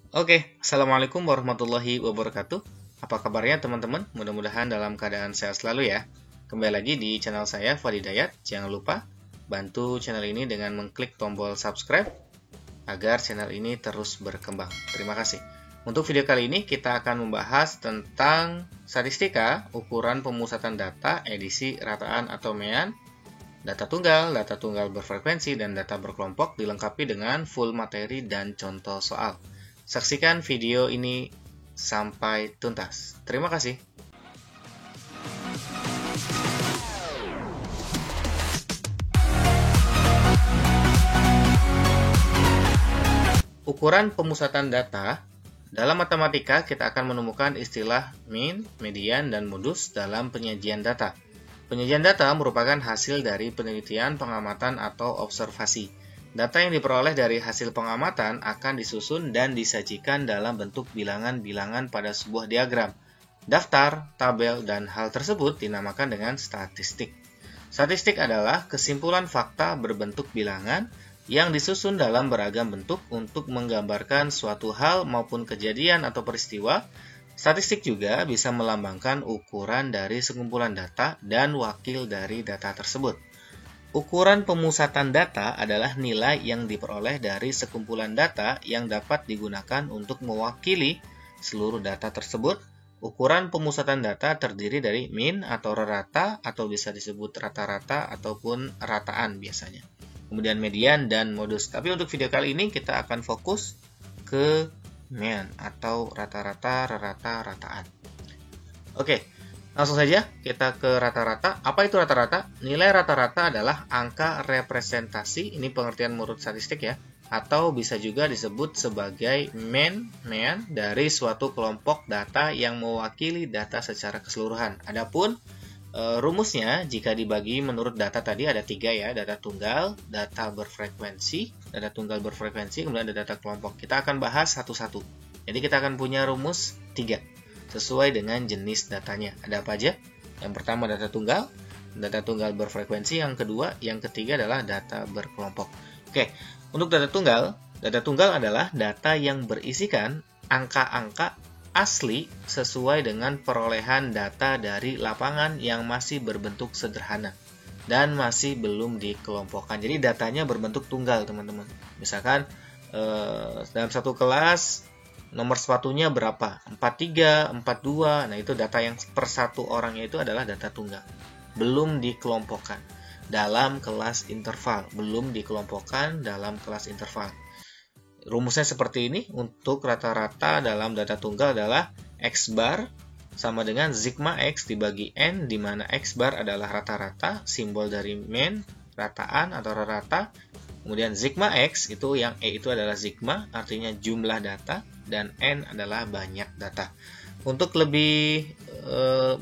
Oke, Assalamualaikum warahmatullahi wabarakatuh. Apa kabarnya teman-teman? Mudah-mudahan dalam keadaan sehat selalu ya. Kembali lagi di channel saya, Fadi Dayat. Jangan lupa bantu channel ini dengan mengklik tombol subscribe agar channel ini terus berkembang. Terima kasih. Untuk video kali ini kita akan membahas tentang statistika, ukuran pemusatan data, edisi, rataan atau mean, data tunggal berfrekuensi, dan data berkelompok dilengkapi dengan full materi dan contoh soal. Saksikan video ini sampai tuntas. Terima kasih. Ukuran pemusatan data. Dalam matematika, kita akan menemukan istilah mean, median, dan modus dalam penyajian data. Penyajian data merupakan hasil dari penelitian, pengamatan, atau observasi. Data yang diperoleh dari hasil pengamatan akan disusun dan disajikan dalam bentuk bilangan-bilangan pada sebuah diagram, daftar, tabel, dan hal tersebut dinamakan dengan statistik. Statistik adalah kesimpulan fakta berbentuk bilangan yang disusun dalam beragam bentuk untuk menggambarkan suatu hal maupun kejadian atau peristiwa. Statistik juga bisa melambangkan ukuran dari sekumpulan data dan wakil dari data tersebut. Ukuran pemusatan data adalah nilai yang diperoleh dari sekumpulan data yang dapat digunakan untuk mewakili seluruh data tersebut. Ukuran pemusatan data terdiri dari mean atau rata atau bisa disebut rata-rata ataupun rataan biasanya. Kemudian median dan modus. Tapi untuk video kali ini kita akan fokus ke mean atau rata-rata, rataan. Oke. Langsung saja kita ke rata-rata. Apa itu rata-rata? Nilai rata-rata adalah angka representasi, ini pengertian menurut statistik ya, atau bisa juga disebut sebagai mean dari suatu kelompok data yang mewakili data secara keseluruhan. Adapun rumusnya jika dibagi menurut data tadi ada 3 ya, data tunggal, data berfrekuensi, kemudian ada data kelompok. Kita akan bahas satu-satu. Jadi kita akan punya rumus 3. Sesuai dengan jenis datanya. Ada apa aja? Yang pertama data tunggal berfrekuensi, yang kedua, yang ketiga adalah data berkelompok. Oke, untuk data tunggal adalah data yang berisikan angka-angka asli sesuai dengan perolehan data dari lapangan yang masih berbentuk sederhana dan masih belum dikelompokkan. Jadi datanya berbentuk tunggal, teman-teman. Misalkan dalam satu kelas nomor sepatunya berapa? 43, 42. Nah, itu data yang per satu orangnya itu adalah data tunggal. Belum dikelompokkan dalam kelas interval. Rumusnya seperti ini. Untuk rata-rata dalam data tunggal adalah X bar sama dengan sigma X dibagi N, di mana X bar adalah rata-rata, simbol dari mean, rataan atau rata. Kemudian sigma X itu yang E itu adalah sigma, artinya jumlah data, dan N adalah banyak data. Untuk lebih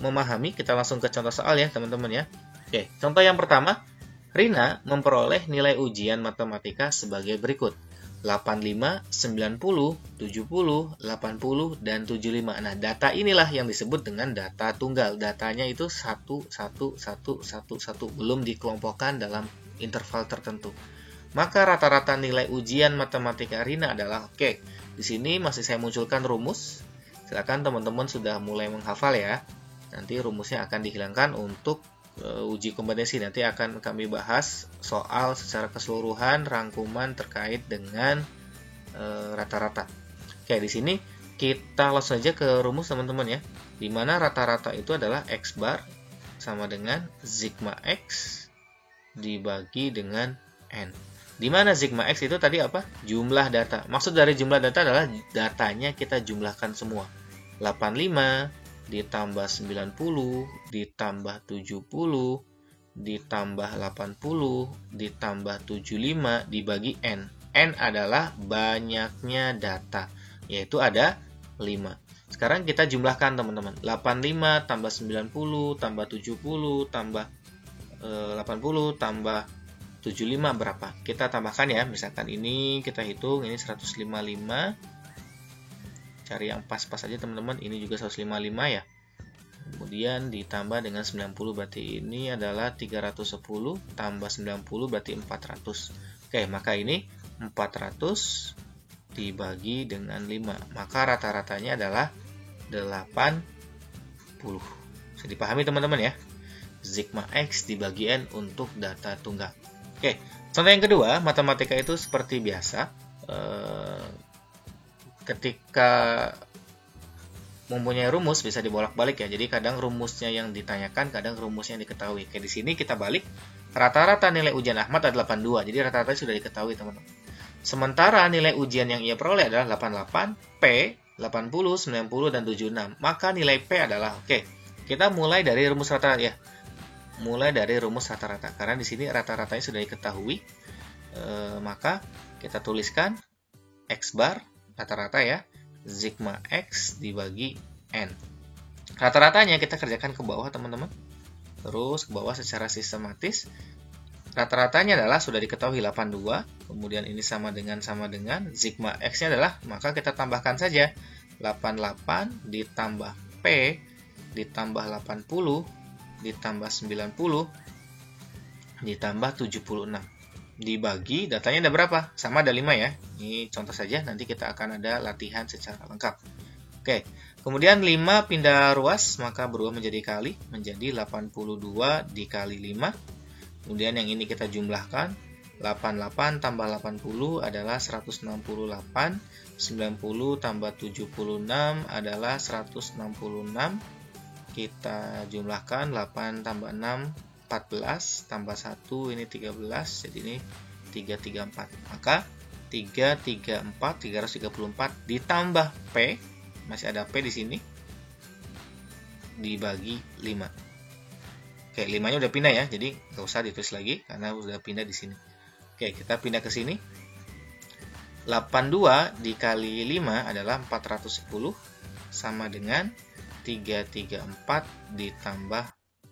memahami, kita langsung ke contoh soal ya teman-teman ya. Oke, contoh yang pertama, Rina memperoleh nilai ujian matematika sebagai berikut. 85, 90, 70, 80, dan 75. Nah, data inilah yang disebut dengan data tunggal. Datanya itu 1, 1, 1, 1, 1, belum dikelompokkan dalam interval tertentu. Maka rata-rata nilai ujian matematika Rina adalah oke. Di sini masih saya munculkan rumus. Silakan teman-teman sudah mulai menghafal ya. Nanti rumusnya akan dihilangkan untuk uji kompetensi. Nanti akan kami bahas soal secara keseluruhan rangkuman terkait dengan rata-rata. Oke, di sini kita langsung saja ke rumus teman-teman ya. Di mana rata-rata itu adalah X bar sama dengan sigma X dibagi dengan N. Di mana sigma X itu tadi apa? Jumlah data. Maksud dari jumlah data adalah datanya kita jumlahkan semua. 85 ditambah 90 ditambah 70 ditambah 80 ditambah 75 dibagi N. N adalah banyaknya data, yaitu ada 5. Sekarang kita jumlahkan teman-teman. 85 tambah 90 tambah 70 tambah 80 tambah 75 berapa? Kita tambahkan ya, misalkan ini kita hitung, ini 155. Cari yang pas-pas aja teman-teman, ini juga 155 ya. Kemudian ditambah dengan 90, berarti ini adalah 310 tambah 90 berarti 400. Oke, maka ini 400 dibagi dengan 5. Maka rata-ratanya adalah 80. Bisa dipahami teman-teman ya. Sigma X dibagi N untuk data tunggal. Oke, contoh yang kedua, matematika itu seperti biasa. Ketika mempunyai rumus bisa dibolak-balik ya. Jadi kadang rumusnya yang ditanyakan, kadang rumusnya yang diketahui. Oke, di sini kita balik. Rata-rata nilai ujian Ahmad adalah 82. Jadi rata-rata sudah diketahui teman-teman. Sementara nilai ujian yang ia peroleh adalah 88, P, 80, 90, dan 76. Maka nilai P adalah, oke, kita mulai dari rumus rata-rata ya. Mulai dari rumus rata-rata. Karena di sini rata-ratanya sudah diketahui. Maka kita tuliskan X bar, rata-rata ya. Sigma X dibagi N. Rata-ratanya kita kerjakan ke bawah teman-teman. Terus ke bawah secara sistematis. Rata-ratanya adalah sudah diketahui 82. Kemudian ini sama dengan. Sigma X-nya adalah, maka kita tambahkan saja. 88 ditambah P ditambah 80 ditambah 90 ditambah 76. Dibagi, datanya ada berapa? Sama ada 5 ya. Ini contoh saja, nanti kita akan ada latihan secara lengkap. Oke, kemudian 5 pindah ruas, maka berubah menjadi kali, menjadi 82 dikali 5. Kemudian yang ini kita jumlahkan, 88 tambah 80 adalah 168, 90 tambah 76 adalah 166. Kita jumlahkan 8 tambah 6, 14, tambah 1, ini 13, jadi ini 334. Maka 334 ditambah P, masih ada P di sini, dibagi 5. Oke, 5-nya udah pindah ya, jadi nggak usah ditulis lagi, karena udah pindah di sini. Oke, kita pindah ke sini. 82 dikali 5 adalah 410, sama dengan 334 ditambah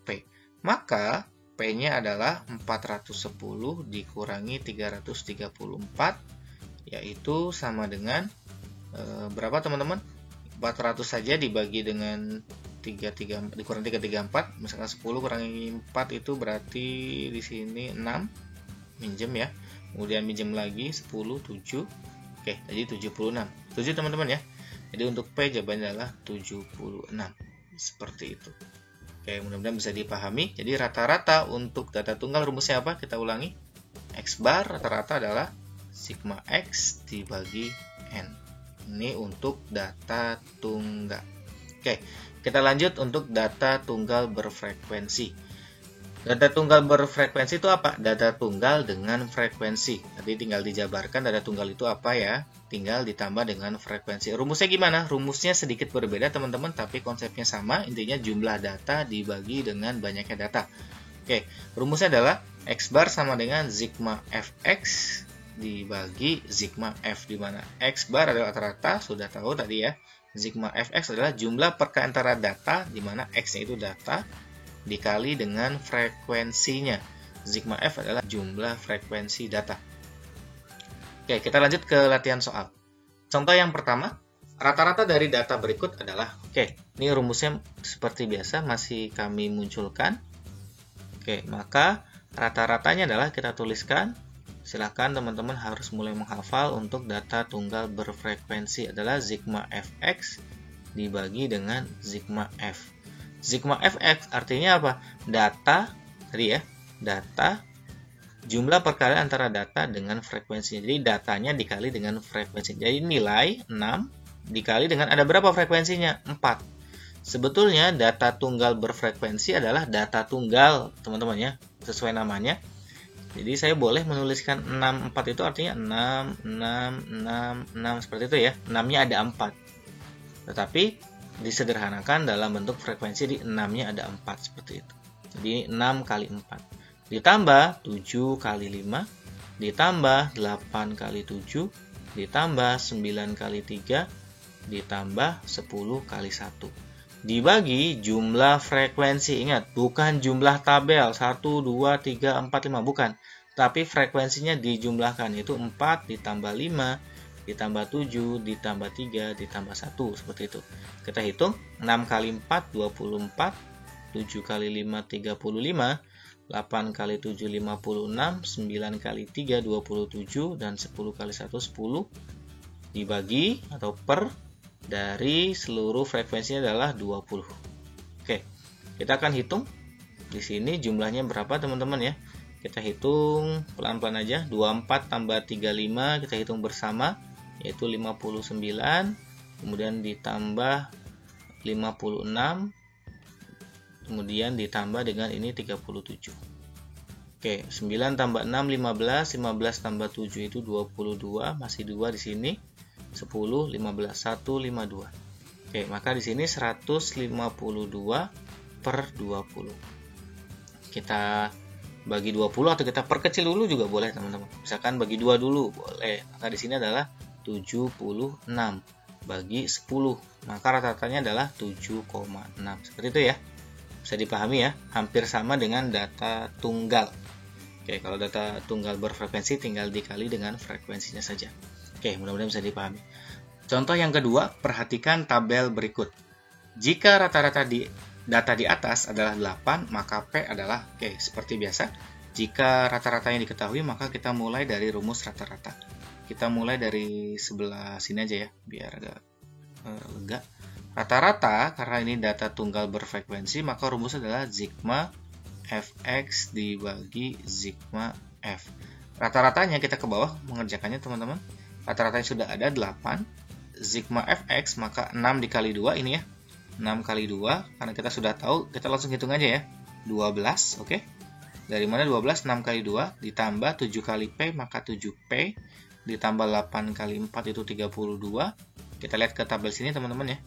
P. Maka P-nya adalah 410 dikurangi 334, yaitu sama dengan berapa teman-teman? 400 saja dibagi dengan 334 dikurang 334, misalkan 10 kurangi 4 itu berarti di sini 6, minjem ya. Kemudian minjem lagi 10, 7. Oke, jadi 76. 7 teman-teman ya. Jadi untuk P jawabannya adalah 76. Seperti itu. Oke, mudah-mudahan bisa dipahami. Jadi rata-rata untuk data tunggal rumusnya apa? Kita ulangi. X bar rata-rata adalah sigma X dibagi N. Ini untuk data tunggal. Oke, kita lanjut untuk data tunggal berfrekuensi. Data tunggal berfrekuensi itu apa? Data tunggal dengan frekuensi. Tadi tinggal dijabarkan data tunggal itu apa ya? Tinggal ditambah dengan frekuensi. Rumusnya gimana? Rumusnya sedikit berbeda teman-teman, tapi konsepnya sama. Intinya jumlah data dibagi dengan banyaknya data. Oke, rumusnya adalah X bar sama dengan sigma Fx dibagi sigma F, di mana X bar adalah rata-rata, sudah tahu tadi ya. Sigma Fx adalah jumlah perkalian antara data, di mana X-nya itu data, dikali dengan frekuensinya. Sigma F adalah jumlah frekuensi data. Oke, kita lanjut ke latihan soal. Contoh yang pertama, rata-rata dari data berikut adalah, oke, ini rumusnya seperti biasa masih kami munculkan. Oke, maka rata-ratanya adalah kita tuliskan. Silakan teman-teman harus mulai menghafal untuk data tunggal berfrekuensi adalah sigma Fx dibagi dengan sigma F. Sigma Fx artinya apa? Data, tadi ya, data, jumlah perkalian antara data dengan frekuensinya. Jadi datanya dikali dengan frekuensi. Jadi nilai 6 dikali dengan ada berapa frekuensinya? 4. Sebetulnya data tunggal berfrekuensi adalah data tunggal, teman-teman ya, sesuai namanya. Jadi saya boleh menuliskan 64 itu artinya 6, 6, 6, 6, seperti itu ya. 6-nya ada 4. Tetapi disederhanakan dalam bentuk frekuensi, di 6-nya ada 4 seperti itu. Jadi 6 kali 4 ditambah 7 kali 5 ditambah 8 kali 7 ditambah 9 kali 3 ditambah 10 kali 1 dibagi jumlah frekuensi. Ingat, bukan jumlah tabel 1, 2, 3, 4, 5, bukan. Tapi frekuensinya dijumlahkan, yaitu 4 ditambah 5 ditambah 7, ditambah 3, ditambah 1, seperti itu. Kita hitung, 6 kali 4, 24, 7 kali 5, 35, 8 kali 7, 56, 9 kali 3, 27, dan 10 kali 1, 10. dibagi atau per dari seluruh frekuensinya adalah 20. Oke, kita akan hitung di sini jumlahnya berapa teman-teman ya. Kita hitung pelan-pelan aja. 24 tambah 35 kita hitung bersama, yaitu 59, kemudian ditambah 56, kemudian ditambah dengan ini 37. Oke, 9 tambah 6 15, 15 tambah 7 itu 22, masih 2 di sini. 10, 15, 152. Oke, maka di sini 152 per 20. Kita bagi 20 atau kita perkecil dulu juga boleh, teman-teman. Misalkan bagi 2 dulu, boleh. Maka di sini adalah 76 bagi 10. Maka rata-ratanya adalah 7,6. Seperti itu ya. Bisa dipahami ya, hampir sama dengan data tunggal. Oke, kalau data tunggal berfrekuensi tinggal dikali dengan frekuensinya saja. Oke, mudah-mudahan bisa dipahami. Contoh yang kedua, perhatikan tabel berikut. Jika rata-rata data di atas adalah 8, maka P adalah, oke, seperti biasa. Jika rata-ratanya diketahui, maka kita mulai dari rumus rata-rata. Kita mulai dari sebelah sini aja ya, biar agak lega. Rata-rata, karena ini data tunggal berfrekuensi, maka rumusnya adalah sigma Fx dibagi sigma F. Rata-ratanya kita ke bawah mengerjakannya, teman-teman. Rata-ratanya sudah ada 8. Sigma Fx, maka 6 dikali 2 ini ya. 6 kali 2, karena kita sudah tahu, kita langsung hitung aja ya. 12, oke. Dari mana 12? 6 kali 2, ditambah 7 kali P, maka 7P. Ditambah 8 kali 4 itu 32. Kita lihat ke tabel sini, teman-teman ya.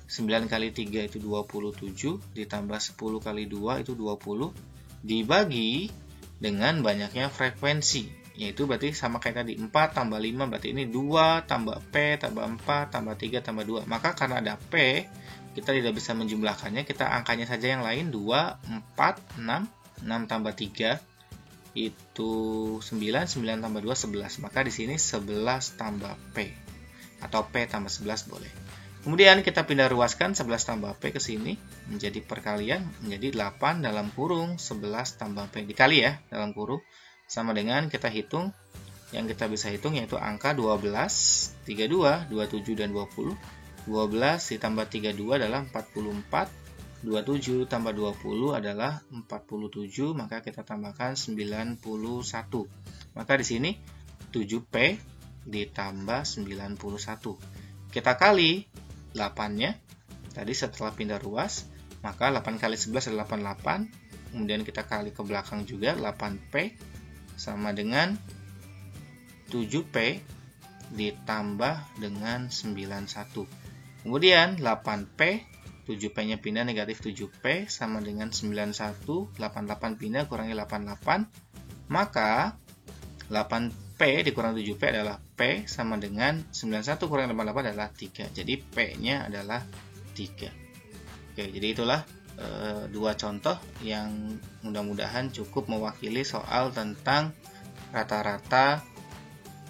9 kali 3 itu 27, ditambah 10 kali 2 itu 20, dibagi dengan banyaknya frekuensi, yaitu berarti sama kayak tadi, 4 tambah 5, berarti ini 2 tambah P tambah 4 tambah 3 tambah 2. Maka karena ada P, kita tidak bisa menjumlahkannya, kita angkanya saja yang lain, 2, 4, 6, 6 tambah 3 itu 9, 9 tambah 2, 11. Maka di sini 11 tambah P, atau P tambah 11 boleh. Kemudian kita pindah ruaskan 11 tambah P ke sini menjadi perkalian, menjadi 8 dalam kurung 11 tambah P dikali ya dalam kurung, sama dengan kita hitung yang kita bisa hitung yaitu angka 12, 32, 27 dan 20. 12 ditambah 32 adalah 44, 27 tambah 20 adalah 47, maka kita tambahkan 91. Maka di sini 7P ditambah 91. Kita kali 8-nya, tadi setelah pindah ruas, maka 8 kali 11 adalah 88, kemudian kita kali ke belakang juga, 8P sama dengan 7P ditambah dengan 91. Kemudian 8P, 7P-nya pindah negatif 7P sama dengan 91, 88 pindah kurangi 88, maka 8P dikurang 7P adalah P sama dengan 91 kurang 88 adalah 3. Jadi P-nya adalah 3. Oke, jadi itulah dua contoh yang mudah-mudahan cukup mewakili soal tentang rata-rata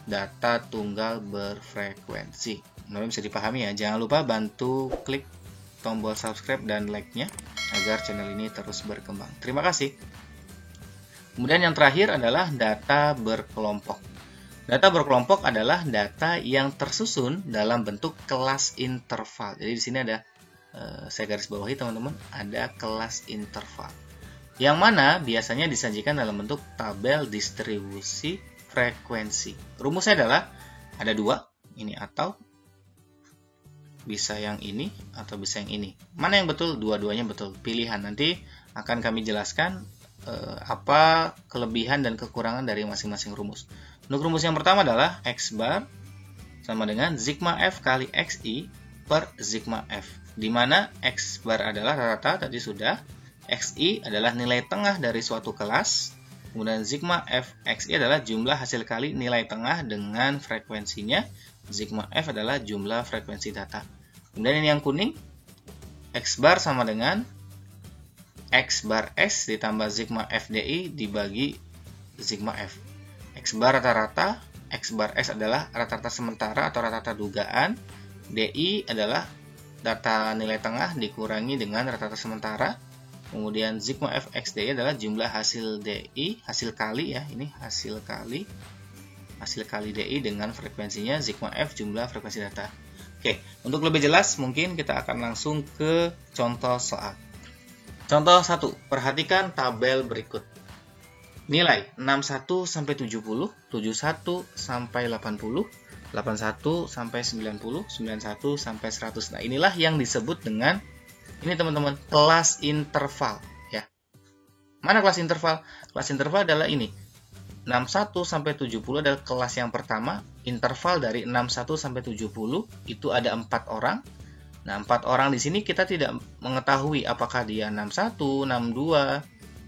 data tunggal berfrekuensi. Mudah-mudahan bisa dipahami ya. Jangan lupa bantu klik tombol subscribe dan like-nya agar channel ini terus berkembang. Terima kasih. Kemudian yang terakhir adalah data berkelompok. Data berkelompok adalah data yang tersusun dalam bentuk kelas interval. Jadi di sini ada, saya garis bawahi teman-teman, ada kelas interval. Yang mana biasanya disajikan dalam bentuk tabel distribusi frekuensi. Rumusnya adalah ada dua, ini atau bisa yang ini atau bisa yang ini. Mana yang betul? Dua-duanya betul. Pilihan nanti akan kami jelaskan apa kelebihan dan kekurangan dari masing-masing rumus. Untuk rumus yang pertama adalah X bar sama dengan sigma F kali XI per sigma F, di mana X bar adalah rata-rata tadi sudah, XI adalah nilai tengah dari suatu kelas, kemudian sigma F XI adalah jumlah hasil kali nilai tengah dengan frekuensinya, sigma F adalah jumlah frekuensi data. Kemudian ini yang kuning, X bar sama dengan X bar S ditambah sigma FDI dibagi sigma F. X bar rata-rata, X bar S adalah rata-rata sementara atau rata-rata dugaan, DI adalah data nilai tengah dikurangi dengan rata-rata sementara, kemudian sigma F XDI adalah jumlah hasil DI, hasil kali ya, ini hasil kali hasil kali DI dengan frekuensinya, sigma F jumlah frekuensi data. Oke, untuk lebih jelas mungkin kita akan langsung ke contoh soal. Contoh 1, perhatikan tabel berikut. Nilai 61 sampai 70, 71 sampai 80, 81 sampai 90, 91 sampai 100. Nah, inilah yang disebut dengan ini teman-teman, kelas interval ya. Mana kelas interval? Kelas interval adalah ini. 61 sampai 70 adalah kelas yang pertama. Interval dari 61 sampai 70 itu ada 4 orang. Nah, 4 orang di sini kita tidak mengetahui apakah dia 61, 62,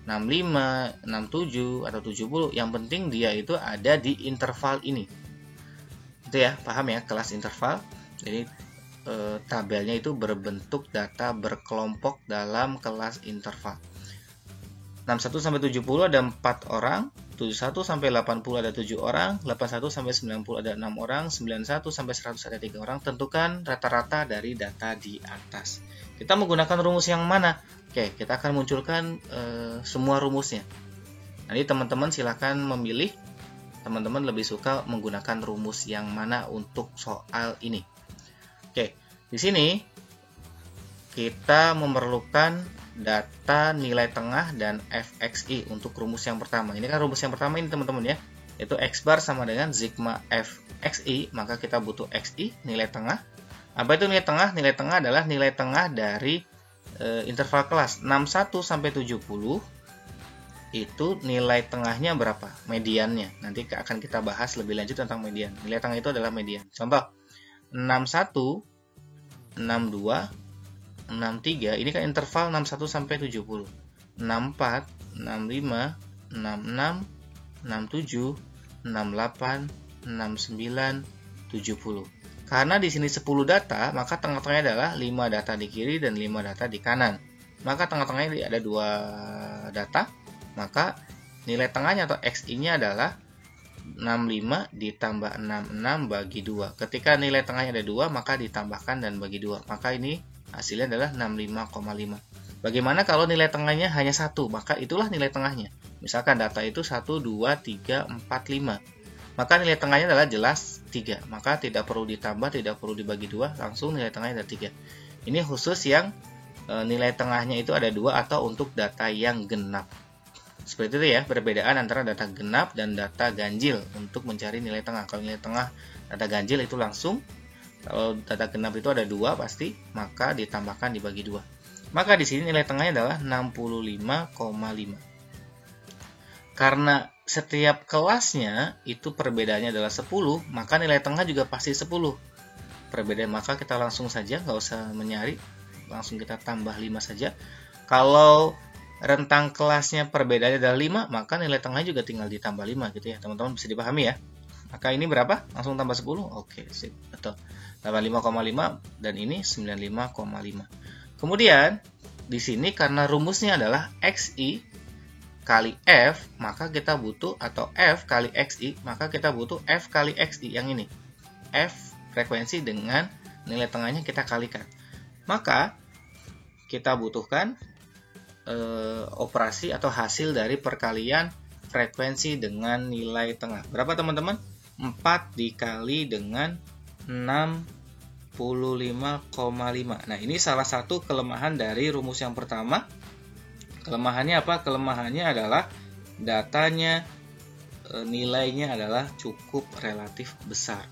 65, 67 atau 70. Yang penting dia itu ada di interval ini. Itu ya, paham ya, kelas interval. Jadi tabelnya itu berbentuk data berkelompok dalam kelas interval. 61 sampai 70 ada 4 orang, 71 sampai 80 ada 7 orang, 81 sampai 90 ada 6 orang, 91 sampai 100 ada 3 orang. Tentukan rata-rata dari data di atas. Kita menggunakan rumus yang mana? Oke, kita akan munculkan semua rumusnya. Nanti teman-teman silakan memilih. Teman-teman lebih suka menggunakan rumus yang mana untuk soal ini. Oke, di sini kita memerlukan data nilai tengah dan fxi untuk rumus yang pertama. Ini kan rumus yang pertama ini teman-teman ya, yaitu x bar sama dengan sigma fxi, maka kita butuh xi, nilai tengah. Apa itu nilai tengah? Nilai tengah adalah nilai tengah dari interval kelas 61 sampai 70. Itu nilai tengahnya berapa? Mediannya. Nanti akan kita bahas lebih lanjut tentang median. Nilai tengah itu adalah median. Contoh 61, 62, 63, ini kan interval 61 sampai 70. 64, 65, 66, 67, 68, 69, 70. Karena di sini 10 data, maka tengah-tengahnya adalah 5 data di kiri dan 5 data di kanan. Maka tengah-tengahnya ada 2 data, maka nilai tengahnya atau xi-nya adalah 65 ditambah 66 bagi 2. Ketika nilai tengahnya ada 2, maka ditambahkan dan bagi 2. Maka ini hasilnya adalah 65,5. Bagaimana kalau nilai tengahnya hanya 1? Maka itulah nilai tengahnya. Misalkan data itu 1, 2, 3, 4, 5. Maka nilai tengahnya adalah jelas 3. Maka tidak perlu ditambah, tidak perlu dibagi 2. Langsung nilai tengahnya ada 3. Ini khusus yang nilai tengahnya itu ada 2 atau untuk data yang genap. Seperti itu ya, perbedaan antara data genap dan data ganjil untuk mencari nilai tengah. Kalau nilai tengah data ganjil itu langsung. Kalau data genap itu ada 2 pasti, maka ditambahkan dibagi 2. Maka di sini nilai tengahnya adalah 65,5. Karena setiap kelasnya itu perbedaannya adalah 10, maka nilai tengah juga pasti 10. Perbedaan, maka kita langsung saja, nggak usah menyari, langsung kita tambah 5 saja. Kalau rentang kelasnya perbedaannya adalah 5, maka nilai tengah juga tinggal ditambah 5 gitu ya. Teman-teman bisa dipahami ya. Maka ini berapa? Langsung tambah 10? Oke, sip. Betul. Tambah 5,5 dan ini 95,5. Kemudian di sini karena rumusnya adalah xi kali f, maka kita butuh, atau f kali xi, maka kita butuh f kali xi yang ini. F frekuensi dengan nilai tengahnya kita kalikan. Maka kita butuhkan operasi atau hasil dari perkalian frekuensi dengan nilai tengah. Berapa teman-teman? 4 dikali dengan 65,5. Nah, ini salah satu kelemahan dari rumus yang pertama. Kelemahannya apa? Kelemahannya adalah datanya, nilainya adalah cukup relatif besar.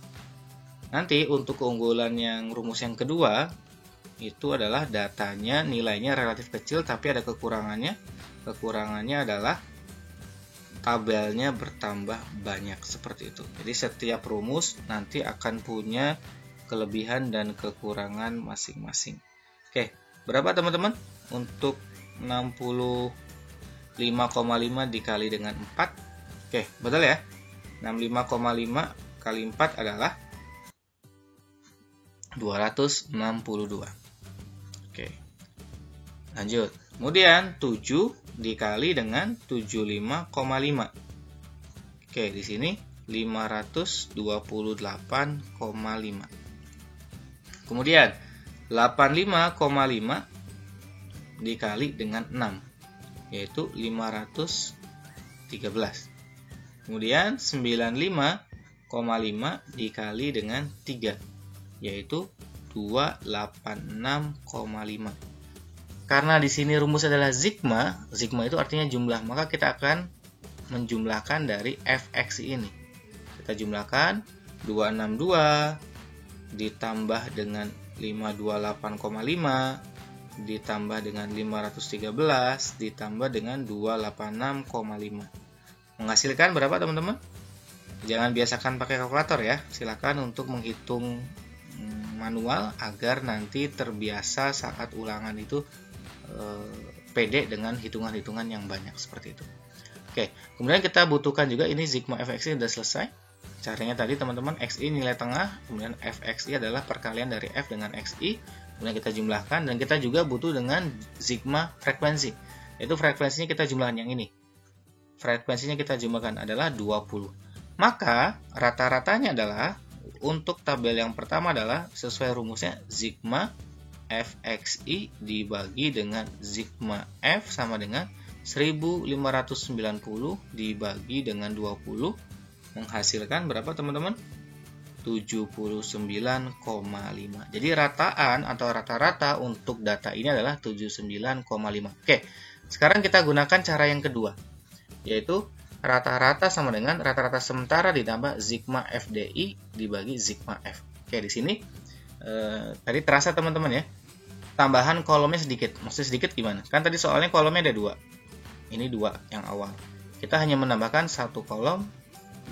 Nanti untuk keunggulan yang rumus yang kedua, itu adalah datanya, nilainya relatif kecil tapi ada kekurangannya. Kekurangannya adalah tabelnya bertambah banyak, seperti itu. Jadi setiap rumus nanti akan punya kelebihan dan kekurangan masing-masing. Oke, berapa teman-teman? Untuk 65,5 dikali dengan 4. Oke, betul ya? 65,5 kali 4 adalah 262. Oke, lanjut. Kemudian 7 dikali dengan 75,5. Oke, di sini 528,5. Kemudian 85,5 dikali dengan 6, yaitu 513. Kemudian 95 dikali dengan 3, yaitu 286,5. Karena di sini rumus adalah sigma itu artinya jumlah, maka kita akan menjumlahkan dari fx ini. Kita jumlahkan 262 ditambah dengan 528,5 ditambah dengan 513 ditambah dengan 286,5. Menghasilkan berapa teman-teman? Jangan biasakan pakai kalkulator ya. Silakan untuk menghitung manual agar nanti terbiasa saat ulangan itu pede dengan hitungan-hitungan yang banyak seperti itu. Oke, kemudian kita butuhkan juga ini sigma fx sudah selesai. Caranya tadi teman-teman, xi nilai tengah, kemudian fxi adalah perkalian dari f dengan xi, kemudian kita jumlahkan, dan kita juga butuh dengan sigma frekuensi, yaitu frekuensinya kita jumlahkan yang ini. Frekuensinya kita jumlahkan adalah 20. Maka rata-ratanya adalah untuk tabel yang pertama adalah sesuai rumusnya sigma fxi dibagi dengan sigma f sama dengan 1590 dibagi dengan 20 menghasilkan berapa teman-teman? 79,5. Jadi rataan atau rata-rata untuk data ini adalah 79,5. Oke, sekarang kita gunakan cara yang kedua, yaitu rata-rata sama dengan rata-rata sementara ditambah sigma fdi dibagi sigma f. Oke, di sini tadi terasa teman-teman ya, tambahan kolomnya sedikit. Maksudnya sedikit gimana? Kan tadi soalnya kolomnya ada 2. Ini 2 yang awal. Kita hanya menambahkan 1 kolom,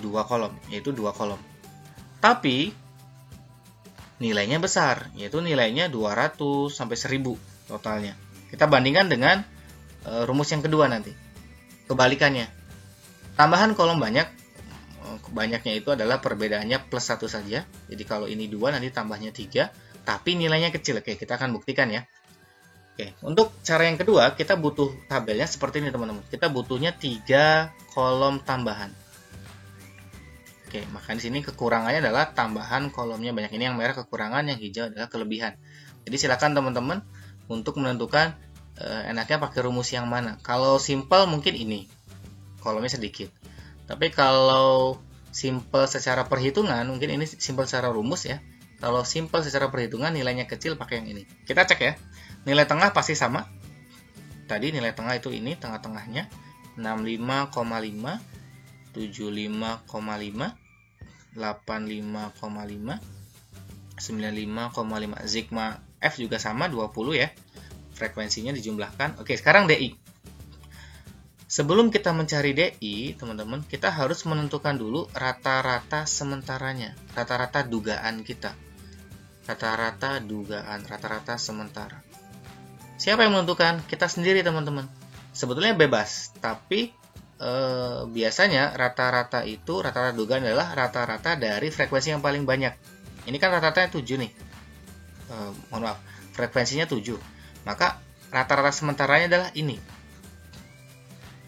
2 kolom, yaitu 2 kolom. Tapi nilainya besar, yaitu nilainya 200 sampai 1000 totalnya. Kita bandingkan dengan rumus yang kedua nanti. Kebalikannya. Tambahan kolom banyak, banyaknya itu adalah perbedaannya plus 1 saja. Jadi kalau ini 2 nanti tambahnya 3, tapi nilainya kecil. Oke, kita akan buktikan ya. Oke, untuk cara yang kedua kita butuh tabelnya seperti ini teman-teman. Kita butuhnya 3 kolom tambahan. Oke, maka di sini kekurangannya adalah tambahan kolomnya banyak. Ini yang merah kekurangan, yang hijau adalah kelebihan. Jadi silakan teman-teman untuk menentukan enaknya pakai rumus yang mana. Kalau simple mungkin ini, kolomnya sedikit. Tapi kalau simple secara perhitungan, mungkin ini simple secara rumus ya. Kalau simple secara perhitungan nilainya kecil pakai yang ini. Kita cek ya. Nilai tengah pasti sama. Tadi nilai tengah itu ini, tengah-tengahnya 65,5, 75,5, 85,5, 95,5. Sigma F juga sama 20 ya. Frekuensinya dijumlahkan. Oke, sekarang DI. Sebelum kita mencari DI, teman-teman, kita harus menentukan dulu rata-rata sementaranya. Rata-rata dugaan kita. Rata-rata dugaan, rata-rata sementara. Siapa yang menentukan? Kita sendiri teman-teman. Sebetulnya bebas, tapi biasanya rata-rata itu, rata-rata dugaan adalah rata-rata dari frekuensi yang paling banyak. Ini kan rata-ratanya 7 nih. Mohon maaf, frekuensinya 7. Maka rata-rata sementaranya adalah ini.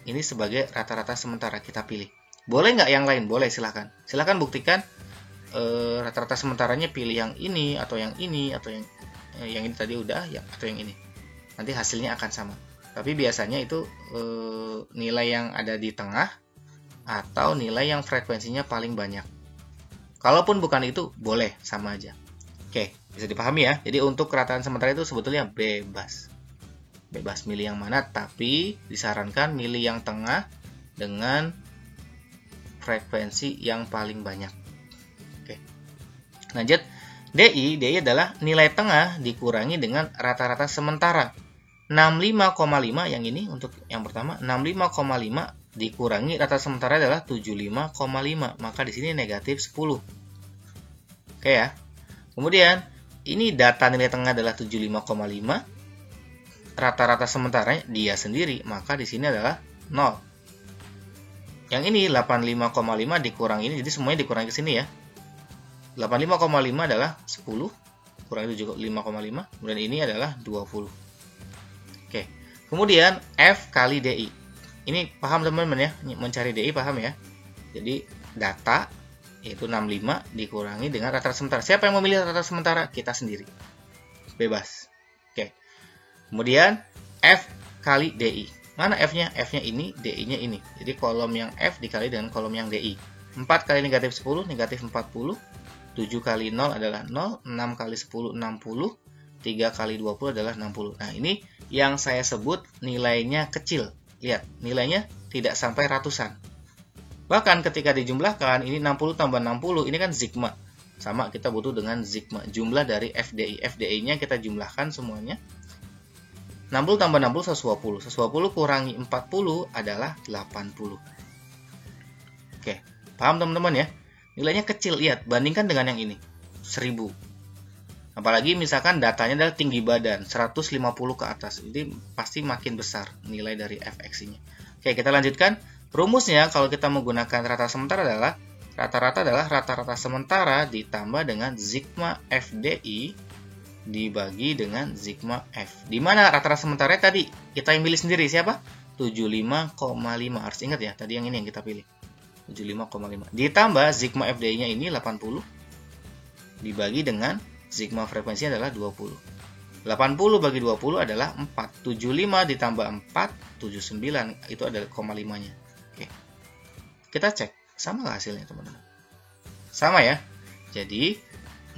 Ini sebagai rata-rata sementara kita pilih. Boleh nggak yang lain? Boleh, silahkan. Silahkan buktikan rata-rata sementaranya pilih yang ini atau yang ini atau yang ini tadi udah ya atau yang ini. Nanti hasilnya akan sama. Tapi biasanya itu nilai yang ada di tengah atau nilai yang frekuensinya paling banyak. Kalaupun bukan itu boleh sama aja. Oke, bisa dipahami ya. Jadi untuk rataan sementara itu sebetulnya bebas. Bebas milih yang mana, tapi disarankan milih yang tengah dengan frekuensi yang paling banyak. Oke. Lanjut, DI adalah nilai tengah dikurangi dengan rata-rata sementara. 65,5 yang ini untuk yang pertama, 65,5 dikurangi rata sementara adalah 75,5, maka di sini negatif 10. Oke ya. Kemudian ini data nilai tengah adalah 75,5. Rata-rata sementaranya dia sendiri, maka di sini adalah 0. Yang ini 85,5 dikurangi ini, jadi semuanya dikurangi ke sini ya. 85,5 adalah 10, kurangi 75,5, kemudian ini adalah 20. Oke. Kemudian F kali DI. Ini paham teman-teman ya, mencari DI paham ya. Jadi data yaitu 65 dikurangi dengan rata-rata sementara. Siapa yang memilih rata-rata sementara? Kita sendiri. Bebas. Oke. Kemudian F kali DI. Mana F-nya? F-nya ini, DI-nya ini. Jadi kolom yang F dikali dengan kolom yang DI. 4 kali negatif 10, negatif 40. 7 kali 0 adalah 0. 6 kali 10, 60. 3 kali 20 adalah 60. Nah, ini yang saya sebut nilainya kecil. Lihat, nilainya tidak sampai ratusan. Bahkan ketika dijumlahkan, ini 60 tambah 60, ini kan sigma. Sama, kita butuh dengan sigma. Jumlah dari FDI. FDI-nya kita jumlahkan semuanya. 60 tambah 60, 120. 120 kurangi 40 adalah 80. Oke, paham teman-teman ya? Nilainya kecil, lihat, bandingkan dengan yang ini, 1000. Apalagi misalkan datanya adalah tinggi badan, 150 ke atas, ini pasti makin besar nilai dari fx-nya. Oke, kita lanjutkan. Rumusnya kalau kita menggunakan rata sementara adalah rata-rata sementara ditambah dengan sigma FDI dibagi dengan sigma F. Di mana rata-rata sementara tadi kita yang pilih sendiri siapa? 75,5. Harus ingat ya, tadi yang ini yang kita pilih. 75,5 ditambah sigma FDI-nya ini 80 dibagi dengan sigma frekuensinya adalah 20. 80 bagi 20 adalah 4. 75 ditambah 4, 79. Itu adalah 0,5-nya. Oke. Kita cek, sama nggak hasilnya teman-teman? Sama ya. Jadi,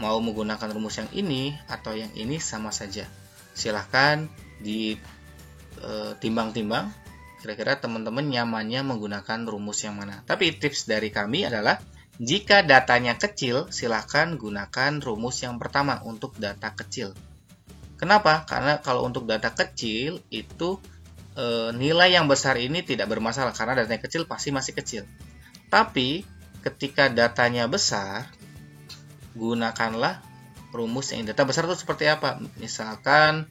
mau menggunakan rumus yang ini atau yang ini sama saja. Silahkan ditimbang-timbang. Kira-kira teman-teman nyamannya menggunakan rumus yang mana. Tapi tips dari kami adalah, jika datanya kecil, silahkan gunakan rumus yang pertama untuk data kecil. Kenapa? Karena kalau untuk data kecil, itu nilai yang besar ini tidak bermasalah. Karena datanya kecil pasti masih kecil. Tapi, ketika datanya besar, gunakanlah rumus yang data besar itu seperti apa? Misalkan,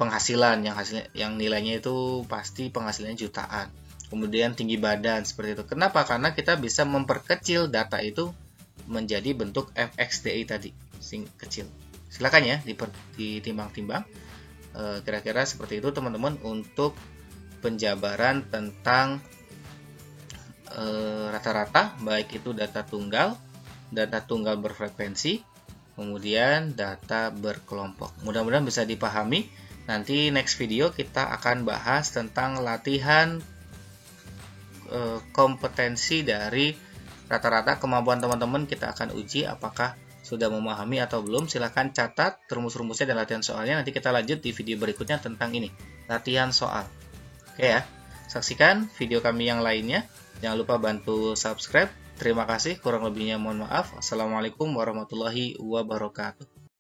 penghasilan yang nilainya itu pasti penghasilannya jutaan. Kemudian tinggi badan seperti itu. Kenapa? Karena kita bisa memperkecil data itu menjadi bentuk fxDI tadi, kecil. Silakan ya ditimbang-timbang. Kira-kira seperti itu teman-teman untuk penjabaran tentang rata-rata, baik itu data tunggal berfrekuensi, kemudian data berkelompok. Mudah-mudahan bisa dipahami. Nanti next video kita akan bahas tentang latihan kompetensi dari rata-rata. Kemampuan teman-teman kita akan uji apakah sudah memahami atau belum. Silahkan catat rumus-rumusnya dan latihan soalnya. Nanti kita lanjut di video berikutnya tentang ini, latihan soal. Oke ya, saksikan video kami yang lainnya. Jangan lupa bantu subscribe. Terima kasih, kurang lebihnya mohon maaf. Assalamualaikum warahmatullahi wabarakatuh.